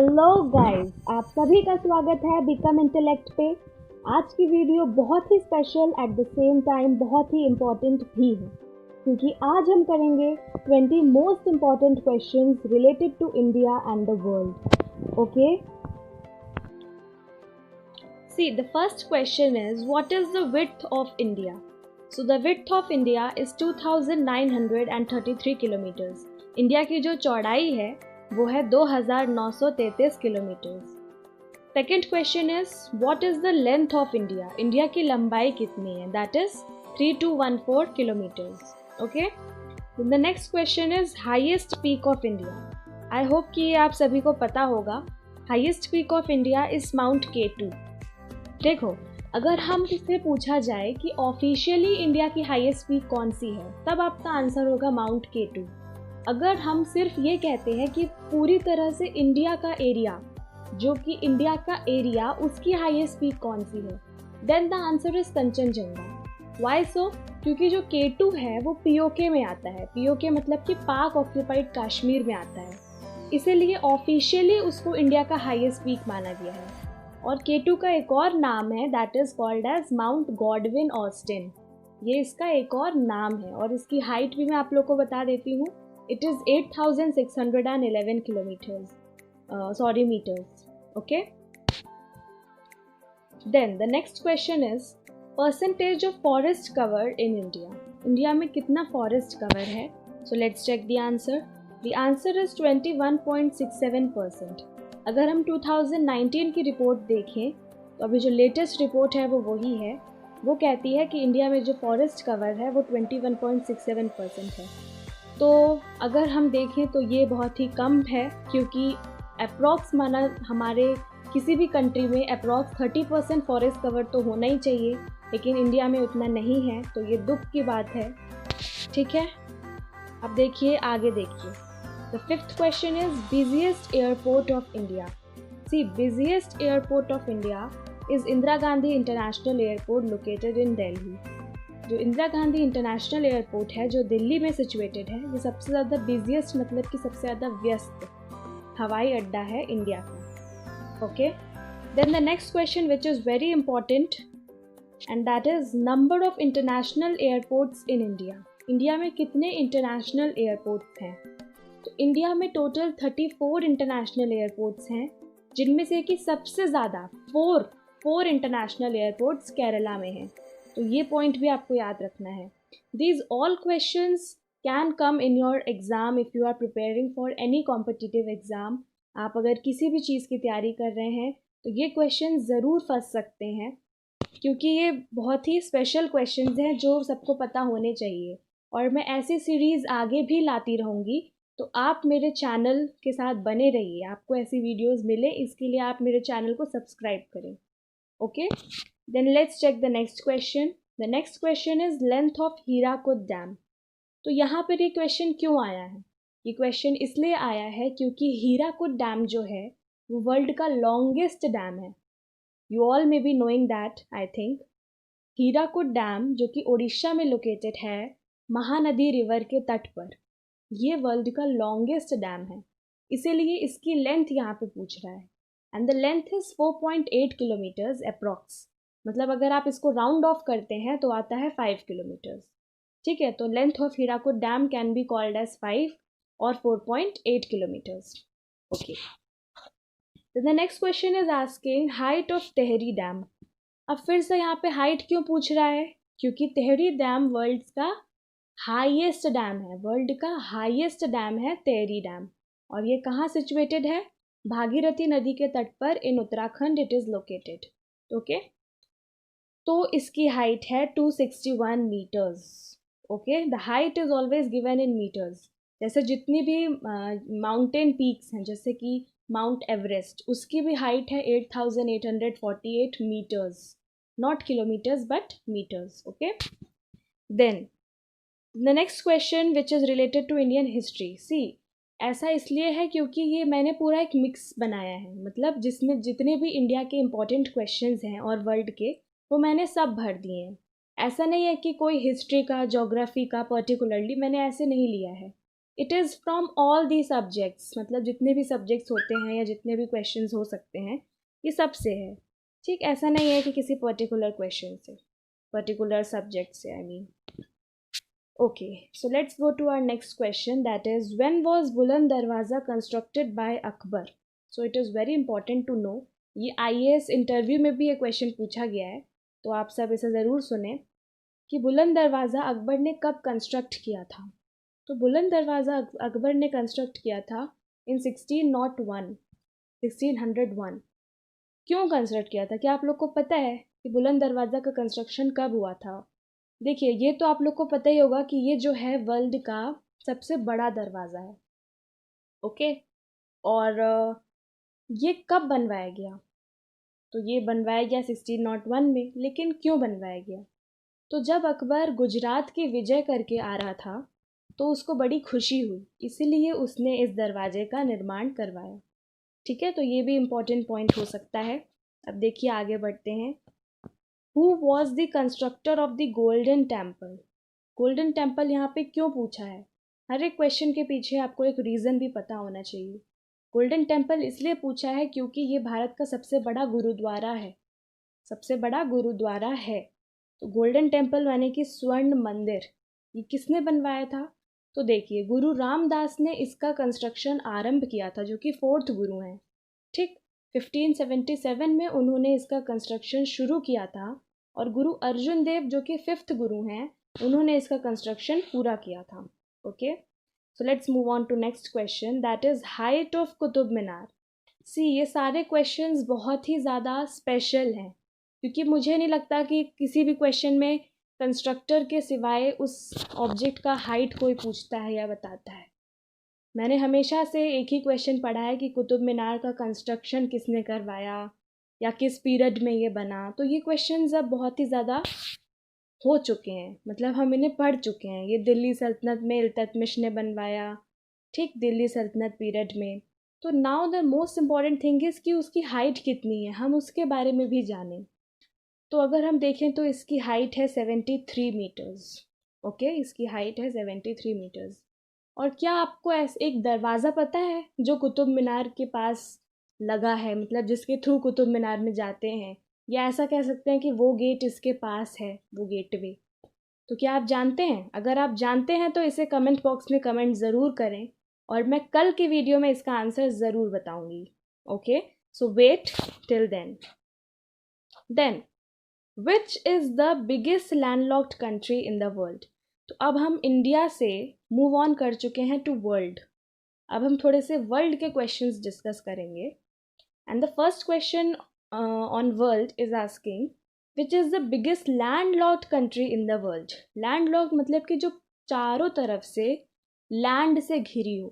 Hello guys, आप सभी का स्वागत है बिकम इंटेलेक्ट पे। आज की वीडियो बहुत ही special at the same time बहुत ही इम्पोर्टेंट भी है, क्योंकि आज हम करेंगे 20 most important questions related to India and the world. Okay, see the first question is what is the width of India? So the width of India is 2933 kilometres. India की जो चौड़ाई है वो है 2933 kilometres. Second question is what is the length of India? India की लंबाई कितनी है? That is 3214 kilometres. Okay, the next question is highest peak of India. I hope कि ये आप सभी को पता होगा। Highest peak of India is mount K2। देखो, अगर हम इससे पूछा जाए कि ऑफिशियली इंडिया की हाईएस्ट पीक कौन सी है, तब आपका आंसर होगा माउंट K2। अगर हम सिर्फ ये कहते हैं कि पूरी तरह से इंडिया का एरिया, जो कि इंडिया का एरिया उसकी हाईएस्ट पीक कौन सी है, then the answer is Kanchenjunga. Why so? क्योंकि जो K2 है वो POK में आता है। POK मतलब कि पाक ऑक्यूपाइड कश्मीर में आता है, इसीलिए ऑफिशियली उसको इंडिया का हाईएस्ट पीक माना गया है। और K2 का एक और नाम है, that is called as mount Godwin Austen. ये इसका एक और नाम है, और इसकी हाइट भी मैं आप लोग को बता देती हूँ। It is 8611 kilometers, meters. Okay. Then the next question is percentage of forest cover in India. India में कितना forest cover है? So let's check the answer. The answer is 21.67%. अगर हम 2019 की रिपोर्ट देखें तो अभी जो लेटेस्ट रिपोर्ट है वो वही है। वो कहती है कि इंडिया में जो फॉरेस्ट कवर है वो 21.67% है। तो अगर हम देखें तो ये बहुत ही कम है, क्योंकि अप्रॉक्स माना हमारे किसी भी कंट्री में अप्रॉक्स 30% फॉरेस्ट कवर तो होना ही चाहिए, लेकिन इंडिया में उतना नहीं है। तो ये दुख की बात है। ठीक है, अब देखिए, आगे देखिए। The fifth question is busiest airport of India. See, busiest airport of India is Indira Gandhi international airport located in Delhi. जो इंदिरा गांधी इंटरनेशनल एयरपोर्ट है जो दिल्ली में सिचुएटेड है, ये सबसे ज़्यादा बिजिएस्ट मतलब कि सबसे ज़्यादा व्यस्त हवाई अड्डा है इंडिया का। Okay, then the next question which is very important and that is number of international airports in India. India में कितने इंटरनेशनल एयरपोर्ट्स हैं? तो इंडिया में टोटल 34 इंटरनेशनल एयरपोर्ट्स हैं, जिनमें से कि सबसे ज़्यादा फोर इंटरनेशनल एयरपोर्ट्स केरला में हैं। तो ये पॉइंट भी आपको याद रखना है। These all questions can come in your exam if you are preparing for any competitive exam. आप अगर किसी भी चीज़ की तैयारी कर रहे हैं तो ये क्वेश्चन ज़रूर फंस सकते हैं, क्योंकि ये बहुत ही स्पेशल क्वेश्चंस हैं जो सबको पता होने चाहिए। और मैं ऐसी सीरीज़ आगे भी लाती रहूँगी, तो आप मेरे चैनल के साथ बने रहिए। आपको ऐसी वीडियोज़ मिले, इसके लिए आप मेरे चैनल को सब्सक्राइब करें। Okay, then let's check the next question. The next question is length of Hirakud dam. तो यहाँ पर ये क्वेश्चन क्यों आया है? ये क्वेश्चन इसलिए आया है क्योंकि हीराकुद डैम जो है वो वर्ल्ड का लॉन्गेस्ट डैम है। You all may be knowing that, I think. Hirakud dam जो कि उड़ीसा में लोकेटेड है, महानदी रिवर के तट पर, ये वर्ल्ड का लॉन्गेस्ट डैम है, इसीलिए इसकी लेंथ यहाँ पे पूछ रहा है। And the length is 4.8 kilometres approx. मतलब अगर आप इसको राउंड ऑफ करते हैं तो आता है 5 किलोमीटर्स। ठीक है, तो length of Hirakud dam can be called as 5 और 4.8 kilometres. Okay, the next question is asking height of Tehri dam. अब फिर से यहाँ पे हाइट क्यों पूछ रहा है? क्योंकि टेहरी डैम वर्ल्ड का हाईएस्ट डैम है। वर्ल्ड का हाईएस्ट डैम है टेहरी डैम, और ये कहाँ सिचुएटेड है? भागीरथी नदी के तट पर in Uttarakhand it is located. Okay, तो इसकी हाइट है 261 metres. Okay, the height is always given in metres. जैसे जितनी भी माउंटेन पीक्स हैं, जैसे कि माउंट एवरेस्ट, उसकी भी हाइट है 8848 metres, not kilometres but metres. Okay, then the next question which is related to Indian history. See, ऐसा इसलिए है क्योंकि ये मैंने पूरा एक मिक्स बनाया है, मतलब जिसमें जितने भी इंडिया के इम्पोर्टेंट क्वेश्चंस हैं और वर्ल्ड के, वो मैंने सब भर दिए हैं। ऐसा नहीं है कि कोई हिस्ट्री का, ज्योग्राफी का पर्टिकुलरली मैंने ऐसे नहीं लिया है। It is from all the subjects, मतलब जितने भी सब्जेक्ट्स होते हैं या जितने भी क्वेश्चंस हो सकते हैं ये सब से है। ठीक, ऐसा नहीं है कि किसी पर्टिकुलर क्वेश्चन से, पर्टिकुलर सब्जेक्ट से, I mean. Okay, so let's go to our next question, that is, when was Buland Darwaza constructed by Akbar? So it is very important to know, ये IAS इंटरव्यू में भी ये question पूछा गया है, तो आप सब इसे ज़रूर सुने कि बुलंद दरवाज़ा अकबर ने कब कंस्ट्रक्ट किया था। तो बुलंद दरवाज़ा अकबर ने कंस्ट्रक्ट किया था इन 1601। क्यों कंस्ट्रक्ट किया था? क्या आप लोग को पता है कि बुलंद दरवाज़ा का कंस्ट्रक्शन कब हुआ था? देखिए, ये तो आप लोग को पता ही होगा कि ये जो है वर्ल्ड का सबसे बड़ा दरवाज़ा है। ओके, और ये कब बनवाया गया? तो ये बनवाया गया 1601 में। लेकिन क्यों बनवाया गया? तो जब अकबर गुजरात की विजय करके आ रहा था तो उसको बड़ी खुशी हुई, इसीलिए उसने इस दरवाजे का निर्माण करवाया। ठीक है, तो ये भी इम्पोर्टेंट पॉइंट हो सकता है। अब देखिए आगे बढ़ते हैं। Who was the constructor of the golden temple? Golden temple यहाँ पे क्यों पूछा है? हर एक क्वेश्चन के पीछे आपको एक रीज़न भी पता होना चाहिए। गोल्डन टेम्पल इसलिए पूछा है क्योंकि ये भारत का सबसे बड़ा गुरुद्वारा है, सबसे बड़ा गुरुद्वारा है। तो गोल्डन टेम्पल यानी कि स्वर्ण मंदिर, ये किसने बनवाया था? तो देखिए, गुरु रामदास ने इसका कंस्ट्रक्शन आरंभ किया था, जो कि 4th गुरु हैं। ठीक, 1577 में उन्होंने इसका कंस्ट्रक्शन शुरू किया था, और गुरु अर्जुन देव जो कि 5th गुरु हैं, उन्होंने इसका कंस्ट्रक्शन पूरा किया था। Okay, so let's move on to next question, that is height of Qutub Minar. See, ये सारे क्वेश्चंस बहुत ही ज़्यादा स्पेशल हैं, क्योंकि मुझे नहीं लगता कि किसी भी क्वेश्चन में कंस्ट्रक्टर के सिवाय उस ऑब्जेक्ट का हाइट कोई पूछता है या बताता है। मैंने हमेशा से एक ही क्वेश्चन पढ़ा है कि कुतुब मीनार का कंस्ट्रक्शन किसने करवाया या किस पीरियड में ये बना। तो ये क्वेश्चंस अब बहुत ही ज़्यादा हो चुके हैं, मतलब हम इन्हें पढ़ चुके हैं। ये दिल्ली सल्तनत में इल्तुतमिश ने बनवाया, ठीक, दिल्ली सल्तनत पीरियड में। तो now the most important thing is कि उसकी हाइट कितनी है, हम उसके बारे में भी जानें। तो अगर हम देखें तो इसकी हाइट है 73 मीटर्स। ओके, इसकी हाइट है 73 मीटर्स। और क्या आपको ऐसे एक दरवाज़ा पता है जो कुतुब मीनार के पास लगा है, मतलब जिसके थ्रू कुतुब मीनार में जाते हैं, या ऐसा कह सकते हैं कि वो गेट इसके पास है, वो गेटवे। तो क्या आप जानते हैं? अगर आप जानते हैं तो इसे कमेंट बॉक्स में कमेंट ज़रूर करें, और मैं कल की वीडियो में इसका आंसर ज़रूर बताऊंगी। Okay, so wait till then which is the biggest landlocked country in the world? तो अब हम इंडिया से मूव ऑन कर चुके हैं टू वर्ल्ड। अब हम थोड़े से वर्ल्ड के क्वेश्चंस डिस्कस करेंगे। And the first question on world is asking which is the biggest landlocked country in the world. Landlocked मतलब कि जो चारों तरफ से लैंड से घिरी हो,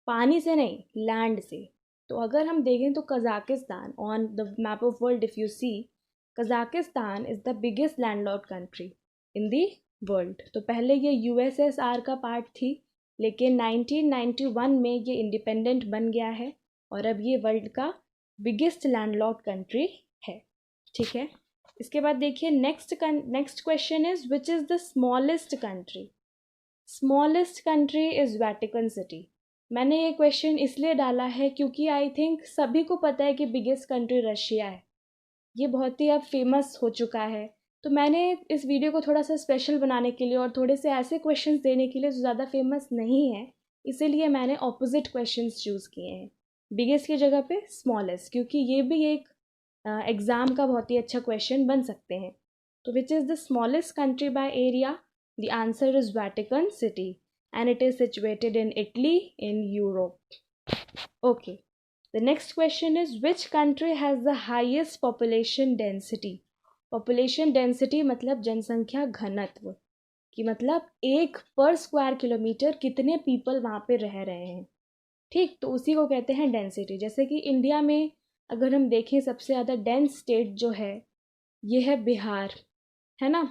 पानी से नहीं, लैंड से। तो अगर हम देखें तो Kazakhstan, on the map of world if you see, Kazakhstan is the biggest landlocked country in the world. तो पहले ये USSR का पार्ट थी, लेकिन 1991 में ये इंडिपेंडेंट बन गया है, और अब ये वर्ल्ड का बिगेस्ट लैंडलॉक्ड कंट्री है। ठीक है, इसके बाद देखिए next question is which is the smallest country? Smallest country is Vatican city. मैंने ये क्वेश्चन इसलिए डाला है क्योंकि आई थिंक सभी को पता है कि बिगेस्ट कंट्री रशिया है, ये बहुत ही अब फेमस हो चुका है। तो मैंने इस वीडियो को थोड़ा सा स्पेशल बनाने के लिए और थोड़े से ऐसे क्वेश्चंस देने के लिए जो ज़्यादा फेमस नहीं है, इसीलिए मैंने ऑपोजिट क्वेश्चंस चूज़ किए हैं, बिगेस्ट की जगह पे स्मॉलेस्ट, क्योंकि ये भी एक एग्ज़ाम का बहुत ही अच्छा क्वेश्चन बन सकते हैं। तो विच is the smallest country by area? The answer is Vatican city, and it is situated in Italy in Europe. Okay, the next question is which country has the highest population density? Population density मतलब जनसंख्या घनत्व, कि मतलब एक पर square kilometre कितने people वहाँ पे रह रहे हैं। ठीक, तो उसी को कहते हैं डेंसिटी। जैसे कि इंडिया में अगर हम देखें सबसे ज़्यादा डेंस स्टेट जो है ये है बिहार, है ना।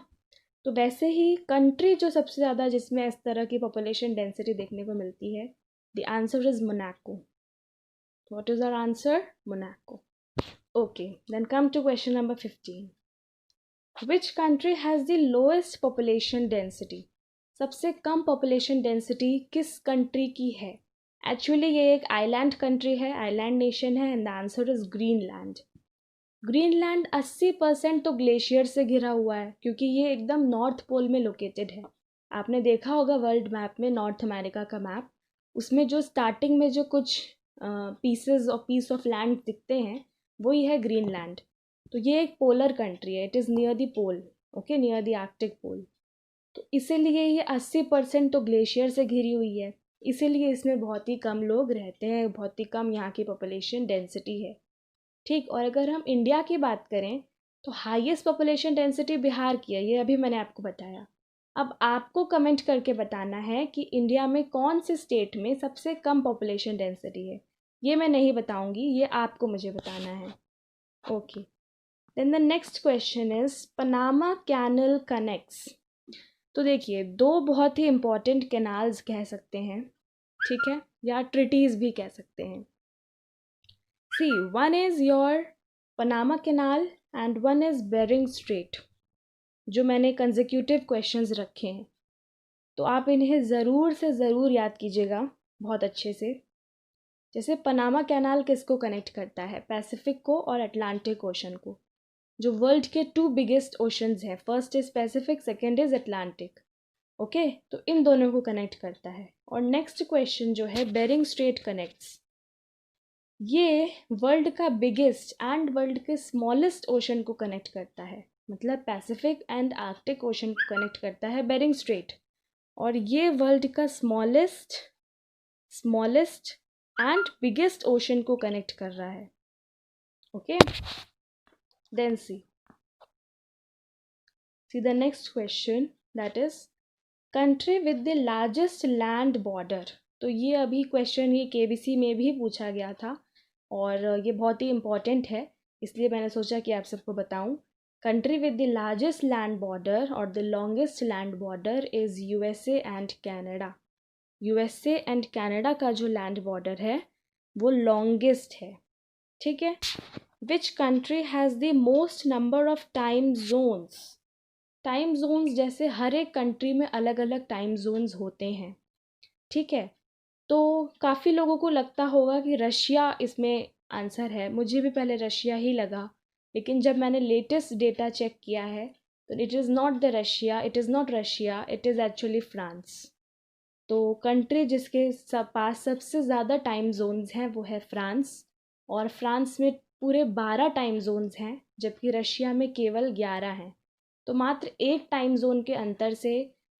तो वैसे ही कंट्री जो सबसे ज़्यादा जिसमें इस तरह की पॉपुलेशन डेंसिटी देखने को मिलती है, the answer is Monaco. What is our answer? Monaco. Okay, then come to question number 15। Which country has the lowest population density? सबसे कम पॉपुलेशन डेंसिटी किस कंट्री की है? एक्चुअली ये एक आइलैंड कंट्री है, आइलैंड नेशन है, and the answer is Greenland. Greenland 80% तो ग्लेशियर से घिरा हुआ है, क्योंकि ये एकदम नॉर्थ पोल में लोकेटेड है। आपने देखा होगा वर्ल्ड मैप में, नॉर्थ अमेरिका का मैप, उसमें जो स्टार्टिंग में जो कुछ पीस ऑफ लैंड दिखते हैं वही है ग्रीनलैंड। तो ये एक पोलर कंट्री है, it is near the pole, okay, near the Arctic pole. तो इसीलिए ये 80% तो ग्लेशियर से घिरी हुई है, इसीलिए इसमें बहुत ही कम लोग रहते हैं, बहुत ही कम यहाँ की पॉपुलेशन डेंसिटी है। ठीक, और अगर हम इंडिया की बात करें तो हाईएस्ट पॉपुलेशन डेंसिटी बिहार की है, ये अभी मैंने आपको बताया। अब आपको कमेंट करके बताना है कि इंडिया में कौन से स्टेट में सबसे कम पॉपुलेशन डेंसिटी है। ये मैं नहीं बताऊंगी, ये आपको मुझे बताना है। Okay, then the next question is Panama canal connects. तो देखिए, दो बहुत ही इंपॉर्टेंट कैनाल्स कह सकते हैं, ठीक है, या ट्रिटीज़ भी कह सकते हैं। See, one is your Panama canal and one is Bering strait, जो मैंने कंसेक्यूटिव क्वेश्चंस रखे हैं, तो आप इन्हें ज़रूर से ज़रूर याद कीजिएगा बहुत अच्छे से। जैसे पनामा कैनाल किसको कनेक्ट करता है? पैसिफिक को और अटलांटिक ओशन को, जो वर्ल्ड के 2 बिगेस्ट ओशंस हैं, first is Pacific, second is Atlantic, okay, तो इन दोनों को कनेक्ट करता है। और नेक्स्ट क्वेश्चन जो है बेरिंग स्ट्रेट कनेक्ट्स, ये वर्ल्ड का बिगेस्ट एंड वर्ल्ड के स्मॉलेस्ट ओशन को कनेक्ट करता है, मतलब पैसिफिक एंड आर्कटिक ओशन को कनेक्ट करता है बेरिंग स्ट्रेट, और ये वर्ल्ड का स्मॉलेस्ट एंड बिगेस्ट ओशन को कनेक्ट कर रहा है, okay. Then see the next question, that is country with the largest land border. तो ये अभी क्वेश्चन ये केबीसी में भी पूछा गया था और ये बहुत ही इम्पॉर्टेंट है, इसलिए मैंने सोचा कि आप सबको बताऊं। Country with the largest land border और the longest land border is USA and Canada. USA and Canada का जो लैंड बॉर्डर है वो लॉन्गेस्ट है, ठीक है। विच country has the most number of time zones? Time zones, जैसे हर एक कंट्री में अलग अलग टाइम जोन्स होते हैं, ठीक है। तो काफ़ी लोगों को लगता होगा कि रशिया इसमें आंसर है, मुझे भी पहले रशिया ही लगा, लेकिन जब मैंने लेटेस्ट डेटा चेक किया है तो it is not Russia, it is actually France. तो कंट्री जिसके पास सबसे ज़्यादा टाइम जोन्स हैं वो है फ्रांस, और फ्रांस में पूरे 12 टाइम जोन्स हैं, जबकि रशिया में केवल 11 हैं। तो मात्र एक टाइम जोन के अंतर से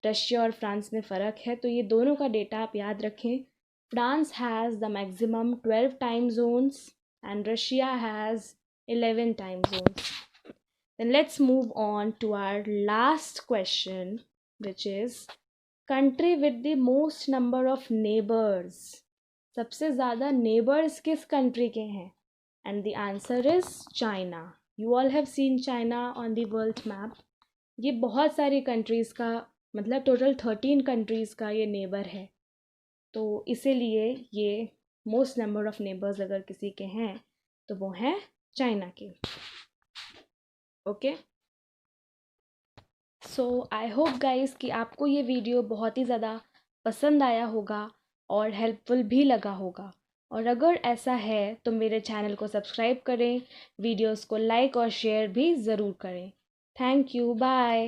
रशिया और फ्रांस में फ़र्क है, तो ये दोनों का डेटा आप याद रखें। France has the maximum 12 time zones and Russia has 11 time zones. Then let's move on to our last question, which is country with the most number of neighbors. सबसे ज़्यादा neighbors किस country के हैं? And the answer is China. You all have seen China on the world map. ये बहुत सारी countries का, मतलब टोटल 13 कंट्रीज़ का ये नेबर है, तो इसीलिए ये मोस्ट नंबर ऑफ़ नेबर्स अगर किसी के हैं तो वो हैं चाइना के, okay. So I hope guys कि आपको ये वीडियो बहुत ही ज़्यादा पसंद आया होगा और हेल्पफुल भी लगा होगा, और अगर ऐसा है तो मेरे चैनल को सब्सक्राइब करें, वीडियोस को लाइक और शेयर भी ज़रूर करें। Thank you, bye.